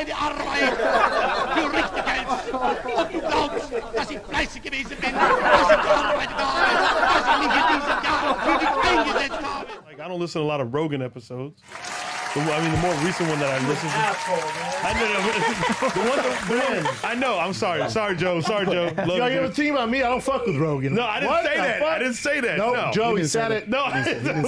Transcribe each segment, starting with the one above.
Arbeite, Arbeit. Du Richtigkeit. Ob du glaubst, dass ich fleißig gewesen bin, dass ich gearbeitet habe, dass ich mich in diesem Jahr für dich eingesetzt habe. Like, I don't listen to a lot of Rogan episodes. The more recent one that I listened to. I know. I'm sorry. Sorry, Joe. Love you have a team on me. I don't fuck with Rogan. No, I didn't say that. I didn't say that. Nope, No, Joe, he said it. No, I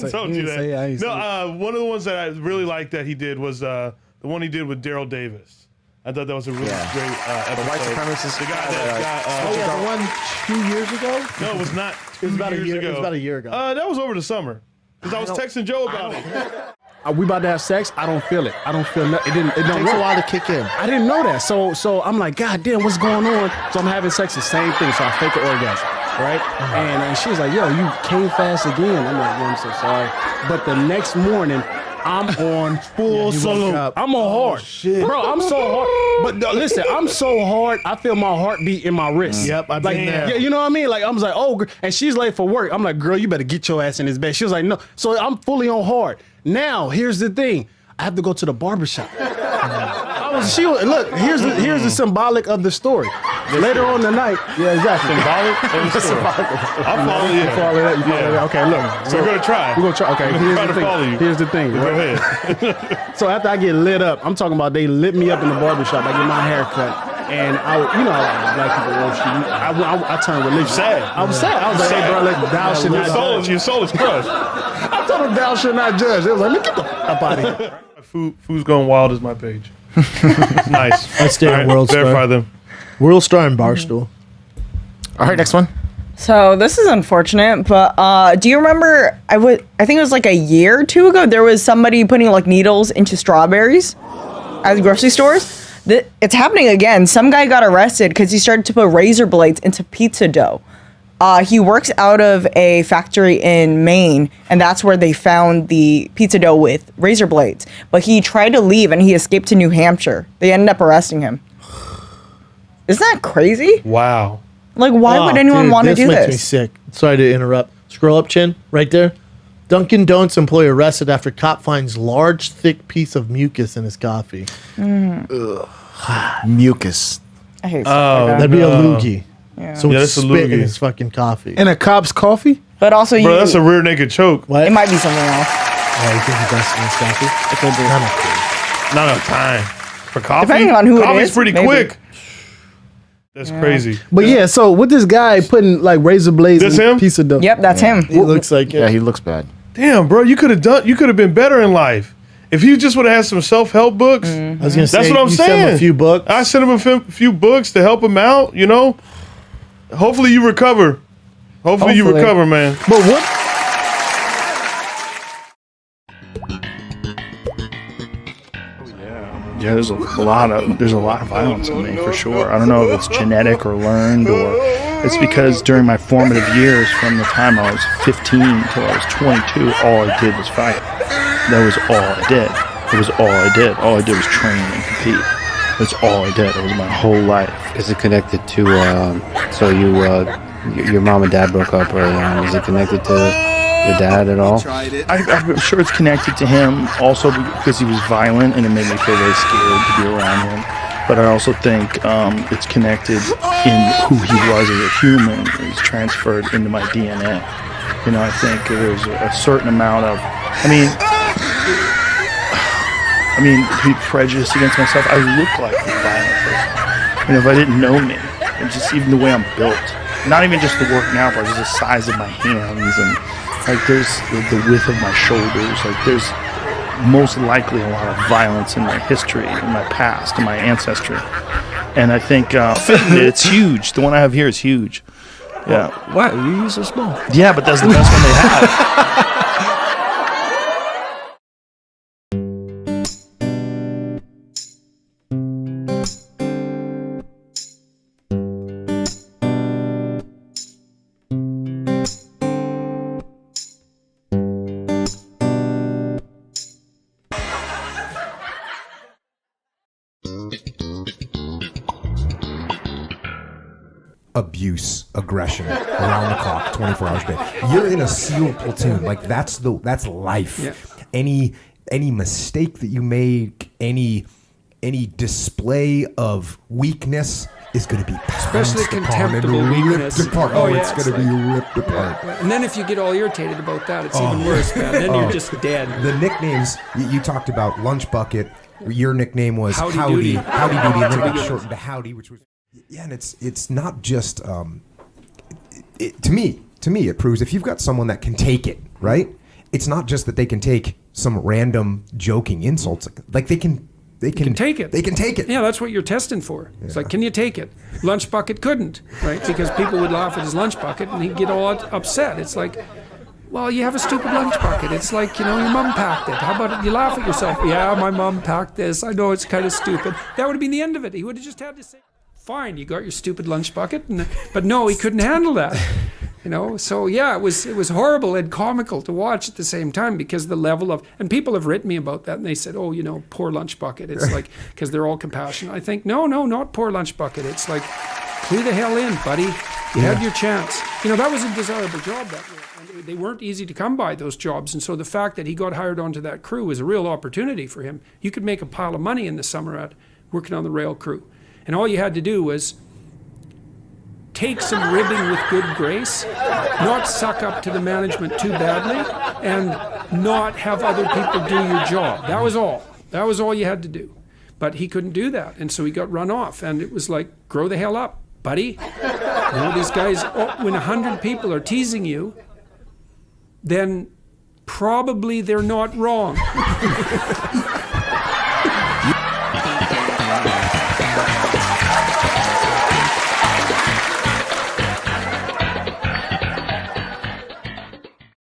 told you that. No, one of the ones that I really liked that he did was the one he did with Daryl Davis. I thought that was a really great episode. The white supremacist. The guy that the one 2 years ago? No, it was not. It was about a year ago. It was about a year ago. That was over the summer. Because I was texting Joe about it. We about to have sex. I don't feel it. I don't feel nothing. It don't takes work. a while to kick in. I didn't know that. So I'm like, God damn, what's going on? So I'm having sex, the same thing. So I fake an orgasm, right? And she was like, yo, you came fast again. I'm like, yo, I'm so sorry. But the next morning, I'm on full salute. I'm on hard. Shit. Bro, I'm so hard. But listen, I'm so hard, I feel my heartbeat in my wrist. Yep, I've been there. Yeah, you know what I mean? Like, I was like, oh, and she's late for work. I'm like, girl, you better get your ass in this bed. She was like, no. So I'm fully on hard. Now, here's the thing. I have to go to the barbershop. Look, here's the symbolic of the story. Later on the night, yeah, exactly. Symbolic of the story. I'll follow you. Follow that. Okay, look. So we're going to try. We're going to try. Okay, here's the thing. Go ahead. So after I get lit up, I'm talking about they lit me up in the barbershop. I get my hair cut. And black people roast you. I turned religious. I was sad. I was like, hey, bro, thou should not judge. Your soul is crushed. I told them thou should not judge. They was like, look, get the fuck out of here. Food's Going Wild is my page. It's nice. I stay on World Star. Verify them. World Star and Barstool. All right, next one. So this is unfortunate, but do you remember? I think it was like a year or two ago. There was somebody putting like needles into strawberries at the grocery stores. It's happening again. Some guy got arrested because he started to put razor blades into pizza dough. He works out of a factory in Maine, and that's where they found the pizza dough with razor blades. But he tried to leave, and he escaped to New Hampshire. They ended up arresting him. Isn't that crazy? Wow. Like, why would anyone want to do This makes me this? sick. Sorry to interrupt. Scroll up, Chin, right there. Dunkin' Donuts employee arrested after cop finds large, thick piece of mucus in his coffee. Mucus. I hate stuff like that. That'd be a loogie. Yeah. So it's that's a spit in loogie. his fucking coffee. In a cop's coffee? But also, Bro, that's a rear naked choke. What? it might be something else. Oh, you think he does in his coffee? It could be. Not enough time. For coffee? Depending on who it Coffee's is, pretty maybe. quick. That's crazy. But yeah, so with this guy putting like razor blades This in him? pizza dough. Yep, that's him. He looks like it. Yeah, he looks bad. Damn, bro, you could have been better in life. If you just would have had some self-help books. I was gonna say, That's what I'm you saying. sent him a few books. I sent him a few books to help him out, you know? Hopefully you recover. Hopefully you recover, man. But what? Yeah, there's a lot of violence in me for sure. I don't know if it's genetic or learned, or it's because during my formative years, from the time I was 15 till I was 22, all I did was fight. That was all I did. It was all I did. All I did was train and compete. That's all I did. It was my whole life. Is it connected to, your mom and dad broke up early on? Is it connected to your dad at all? I'm sure it's connected to him also because he was violent and it made me feel very scared to be around him. But I also think it's connected in who he was as a human. It's transferred into my DNA. You know, I think there's a certain amount of, I mean, to be prejudiced against myself, I look like a violent person. And if I didn't know me, and just even the way I'm built, not even just the working out part, just the size of my hands and like there's the width of my shoulders, like there's most likely a lot of violence in my history, in my past, in my ancestry. And I think it's huge. The one I have here is huge. Yeah. Wow, you use so small. Yeah, but that's the best one they have. Abuse, aggression, around the clock, 24 hours a day. You're in a SEAL platoon. Like that's life. Yeah. Any mistake that you make, any any display of weakness is going to be especially pounced upon contemptible and weakness. ripped apart. Oh, yeah, it's going to be ripped apart. And then if you get all irritated about that, it's even worse, man. Then you're just dead. The nicknames, you talked about Lunch Bucket. Your nickname was Howdy Howdy Doody. Howdy Doody, and then it got shortened to Howdy, which was and it's not just to me it proves if you've got someone that can take it, right? It's not just that they can take some random joking insults, like they can take it. They can take it. Yeah, that's what you're testing for. It's like, can you take it? Lunch Bucket couldn't, right? Because people would laugh at his lunch bucket and he'd get all upset. It's like, well, you have a stupid lunch bucket. It's like, your mom packed it. How about it? You laugh at yourself. Yeah, my mom packed this. I know it's kind of stupid. That would have been the end of it. He would have just had to say, fine, you got your stupid lunch bucket. But no, he couldn't handle that. So yeah, it was horrible and comical to watch at the same time because the level of, and people have written me about that and they said, oh, poor lunch bucket. It's like, because they're all compassionate. I think, no, not poor lunch bucket. It's like, clue the hell in, buddy. You had your chance. That was a desirable job that way. And they weren't easy to come by, those jobs. And so the fact that he got hired onto that crew was a real opportunity for him. You could make a pile of money in the summer at working on the rail crew. And all you had to do was take some ribbing with good grace, not suck up to the management too badly, and not have other people do your job. That was all. That was all you had to do. But he couldn't do that, and so he got run off. And it was like, grow the hell up, buddy. These guys, when 100 people are teasing you, then probably they're not wrong.